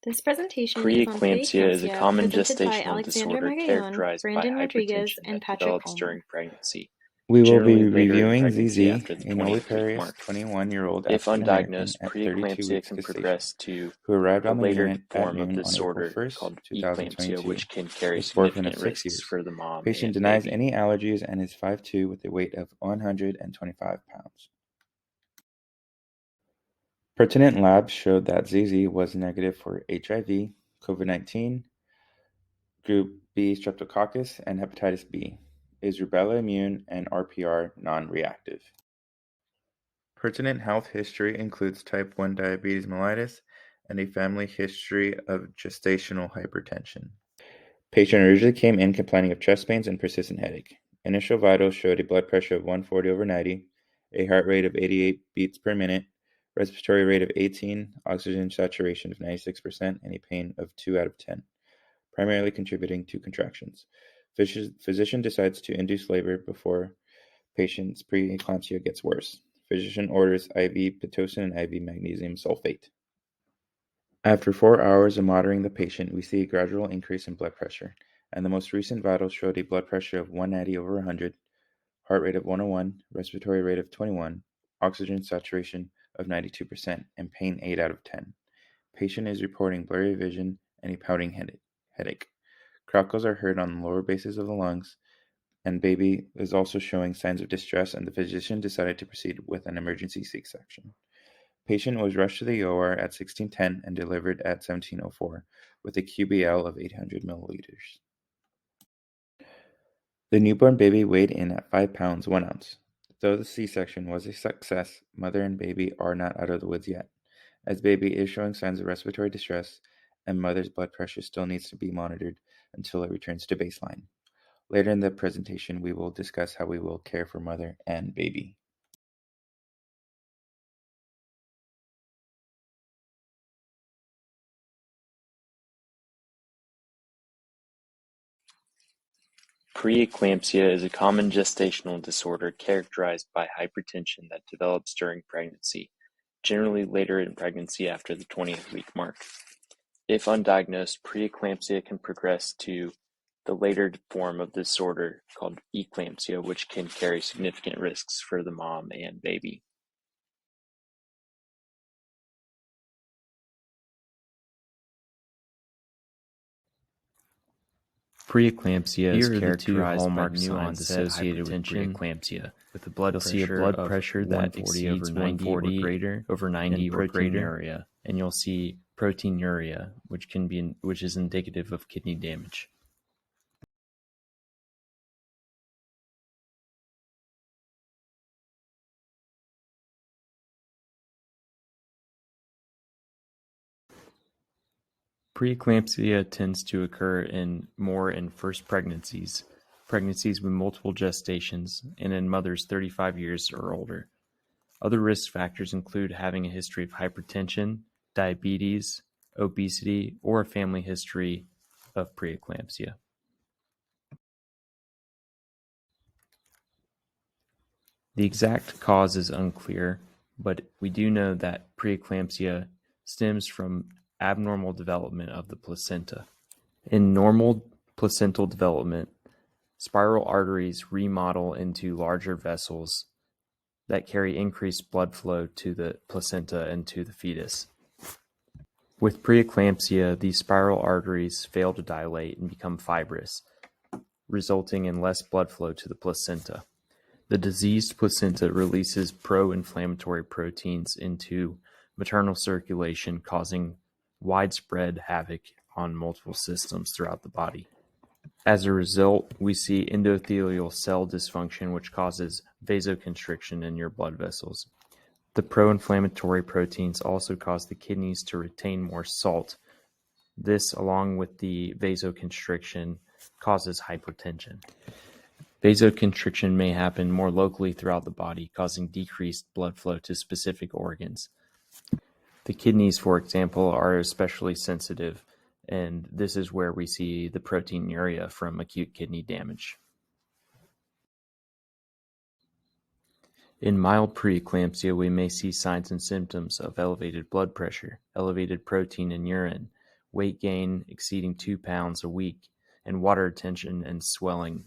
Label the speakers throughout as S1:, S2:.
S1: This presentation is on
S2: Preeclampsia is a
S1: preeclampsia,
S2: common
S1: presented by
S2: gestational
S1: Alexandra
S2: disorder
S1: Magallon,
S2: characterized by
S1: Brandon Rodriguez,
S2: hypertension
S1: and
S2: that
S1: Patrick
S2: develops
S1: Palmer.
S2: during pregnancy,
S3: We will
S2: generally
S3: be
S2: later in
S3: reviewing
S2: pregnancy
S3: ZZ,
S2: after the
S3: a
S2: 28th-week
S3: nulliparous
S2: mark.
S3: 21-year-old
S2: If
S3: African-American
S2: undiagnosed,
S3: at 32
S2: preeclampsia
S3: weeks
S2: can
S3: gestation,
S2: progress to
S3: who arrived
S2: the
S3: on the
S2: later
S3: unit at
S2: form of
S3: noon
S2: the
S3: on April
S2: disorder
S3: 1st,
S2: called eclampsia,
S3: 2022,
S2: which can carry
S3: with orphan of
S2: significant
S3: 6
S2: risks
S3: years.
S2: for the mom
S3: Patient
S2: and
S3: denies
S2: baby.
S3: any allergies and is 5'2" with a weight of 125 pounds. Pertinent labs showed that ZZ was negative for HIV, COVID-19, Group B Streptococcus, and Hepatitis B, is rubella immune, and RPR non-reactive. Pertinent health history includes type 1 diabetes mellitus and a family history of gestational hypertension. Patient originally came in complaining of chest pains and persistent headache. Initial vitals showed a blood pressure of 140/90, a heart rate of 88 beats per minute, respiratory rate of 18, oxygen saturation of 96%, and a pain of 2 out of 10, primarily contributing to contractions. Physician decides to induce labor before patient's preeclampsia gets worse. Physician orders IV Pitocin and IV magnesium sulfate. After 4 hours of monitoring the patient, we see a gradual increase in blood pressure, and the most recent vitals showed a blood pressure of 190/100, heart rate of 101, respiratory rate of 21, oxygen saturation of 92%, and pain 8 out of 10. Patient is reporting blurry vision and a pounding headache. Crackles are heard on the lower bases of the lungs, and baby is also showing signs of distress, and the physician decided to proceed with an emergency C-section. Patient was rushed to the OR at 16:10 and delivered at 17:04 with a QBL of 800 milliliters. The newborn baby weighed in at 5 pounds 1 ounce. Though the C-section was a success, mother and baby are not out of the woods yet, as baby is showing signs of respiratory distress and mother's blood pressure still needs to be monitored until it returns to baseline. Later in the presentation, we will discuss how we will care for mother and baby.
S2: Preeclampsia is a common gestational disorder characterized by hypertension that develops during pregnancy, generally later in pregnancy after the 20th-week mark. If undiagnosed, preeclampsia can progress to the later form of the disorder called eclampsia, which can carry significant risks for the mom and baby. Preeclampsia is characterized by new onset hypertension preeclampsia with a blood pressure that exceeds 140 or greater, over 90 or proteinuria, and you'll see proteinuria, which is indicative of kidney damage. Preeclampsia tends to occur more in first pregnancies with multiple gestations, and in mothers 35 years or older. Other risk factors include having a history of hypertension, diabetes, obesity, or a family history of preeclampsia. The exact cause is unclear, but we do know that preeclampsia stems from abnormal development of the placenta. In normal placental development, spiral arteries remodel into larger vessels that carry increased blood flow to the placenta and to the fetus. With preeclampsia, these spiral arteries fail to dilate and become fibrous, resulting in less blood flow to the placenta. The diseased placenta releases pro-inflammatory proteins into maternal circulation, causing widespread havoc on multiple systems throughout the body. As a result, we see endothelial cell dysfunction, which causes vasoconstriction in your blood vessels. The pro-inflammatory proteins also cause the kidneys to retain more salt. This, along with the vasoconstriction, causes hypertension. Vasoconstriction may happen more locally throughout the body, causing decreased blood flow to specific organs. The kidneys, for example, are especially sensitive, and this is where we see the proteinuria from acute kidney damage. In mild preeclampsia, we may see signs and symptoms of elevated blood pressure, elevated protein in urine, weight gain exceeding 2 pounds a week, and water retention and swelling.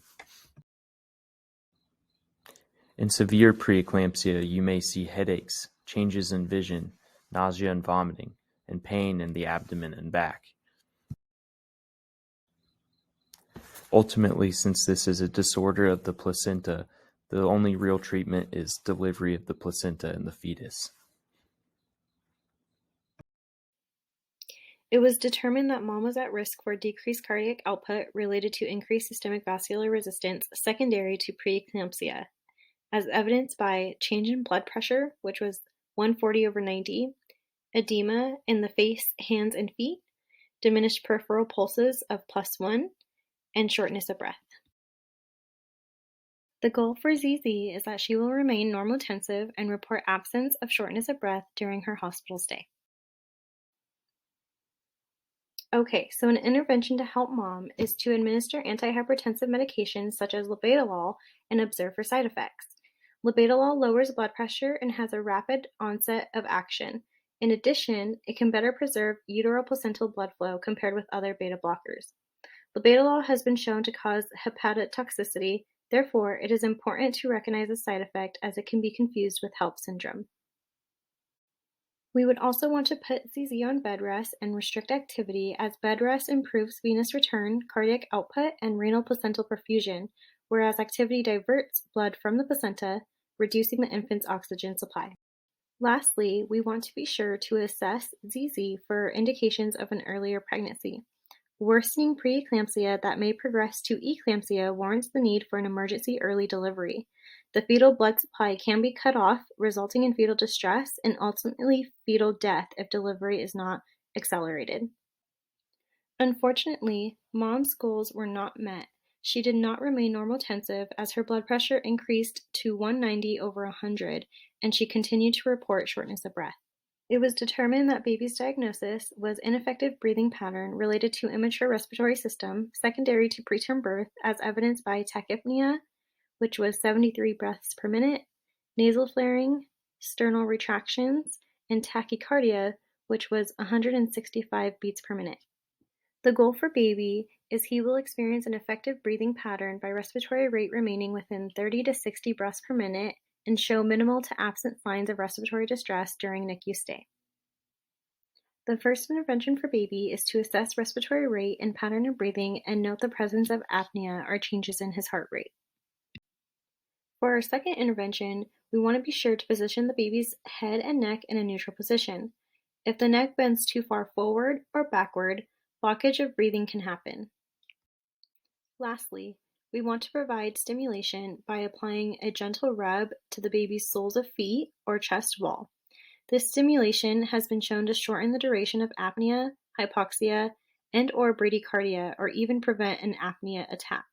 S2: In severe preeclampsia, you may see headaches, changes in vision, nausea and vomiting, and pain in the abdomen and back. Ultimately, since this is a disorder of the placenta, the only real treatment is delivery of the placenta in the fetus.
S1: It was determined that mom was at risk for decreased cardiac output related to increased systemic vascular resistance secondary to preeclampsia, as evidenced by change in blood pressure, which was 140/90, edema in the face, hands, and feet, diminished peripheral pulses of +1, and shortness of breath. The goal for ZZ is that she will remain normotensive and report absence of shortness of breath during her hospital stay. Okay, so an intervention to help mom is to administer antihypertensive medications such as labetalol and observe for side effects. Labetalol lowers blood pressure and has a rapid onset of action. In addition, it can better preserve uteroplacental blood flow compared with other beta blockers. Labetalol has been shown to cause hepatotoxicity, therefore it is important to recognize the side effect as it can be confused with HELLP syndrome. We would also want to put ZZ on bed rest and restrict activity, as bed rest improves venous return, cardiac output, and renal placental perfusion, whereas activity diverts blood from the placenta, reducing the infant's oxygen supply. Lastly, we want to be sure to assess ZZ for indications of an earlier pregnancy. Worsening preeclampsia that may progress to eclampsia warrants the need for an emergency early delivery. The fetal blood supply can be cut off, resulting in fetal distress and ultimately fetal death if delivery is not accelerated. Unfortunately, mom's goals were not met. She did not remain normotensive as her blood pressure increased to 190/100, and she continued to report shortness of breath. It was determined that baby's diagnosis was ineffective breathing pattern related to immature respiratory system, secondary to preterm birth, as evidenced by tachypnea, which was 73 breaths per minute, nasal flaring, sternal retractions, and tachycardia, which was 165 beats per minute. The goal for baby is he will experience an effective breathing pattern by respiratory rate remaining within 30 to 60 breaths per minute and show minimal to absent signs of respiratory distress during NICU stay. The first intervention for baby is to assess respiratory rate and pattern of breathing and note the presence of apnea or changes in his heart rate. For our second intervention, we want to be sure to position the baby's head and neck in a neutral position. If the neck bends too far forward or backward, blockage of breathing can happen. Lastly, we want to provide stimulation by applying a gentle rub to the baby's soles of feet or chest wall. This stimulation has been shown to shorten the duration of apnea, hypoxia, and/or bradycardia, or even prevent an apnea attack.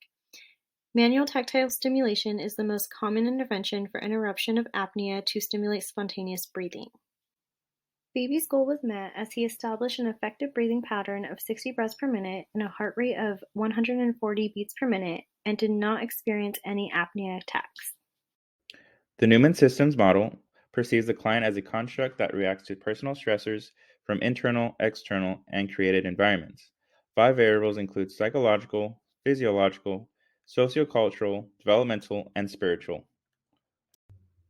S1: Manual tactile stimulation is the most common intervention for interruption of apnea to stimulate spontaneous breathing. Baby's goal was met as he established an effective breathing pattern of 60 breaths per minute and a heart rate of 140 beats per minute and did not experience any apnea attacks.
S3: The Newman Systems model perceives the client as a construct that reacts to personal stressors from internal, external, and created environments. 5 variables include psychological, physiological, sociocultural, developmental, and spiritual.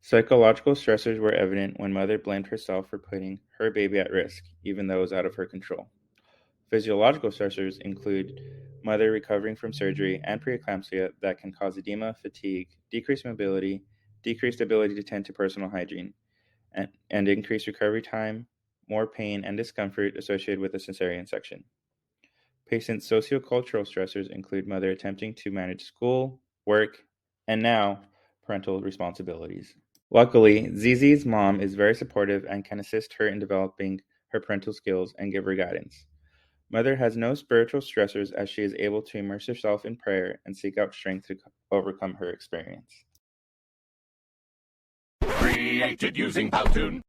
S3: Psychological stressors were evident when mother blamed herself for putting her baby at risk, even though it was out of her control. Physiological stressors include mother recovering from surgery and preeclampsia that can cause edema, fatigue, decreased mobility, decreased ability to tend to personal hygiene, and increased recovery time, more pain and discomfort associated with a cesarean section. Patient's sociocultural stressors include mother attempting to manage school, work, and now parental responsibilities. Luckily, ZZ's mom is very supportive and can assist her in developing her parental skills and give her guidance. Mother has no spiritual stressors as she is able to immerse herself in prayer and seek out strength to overcome her experience.
S4: Created using Powtoon.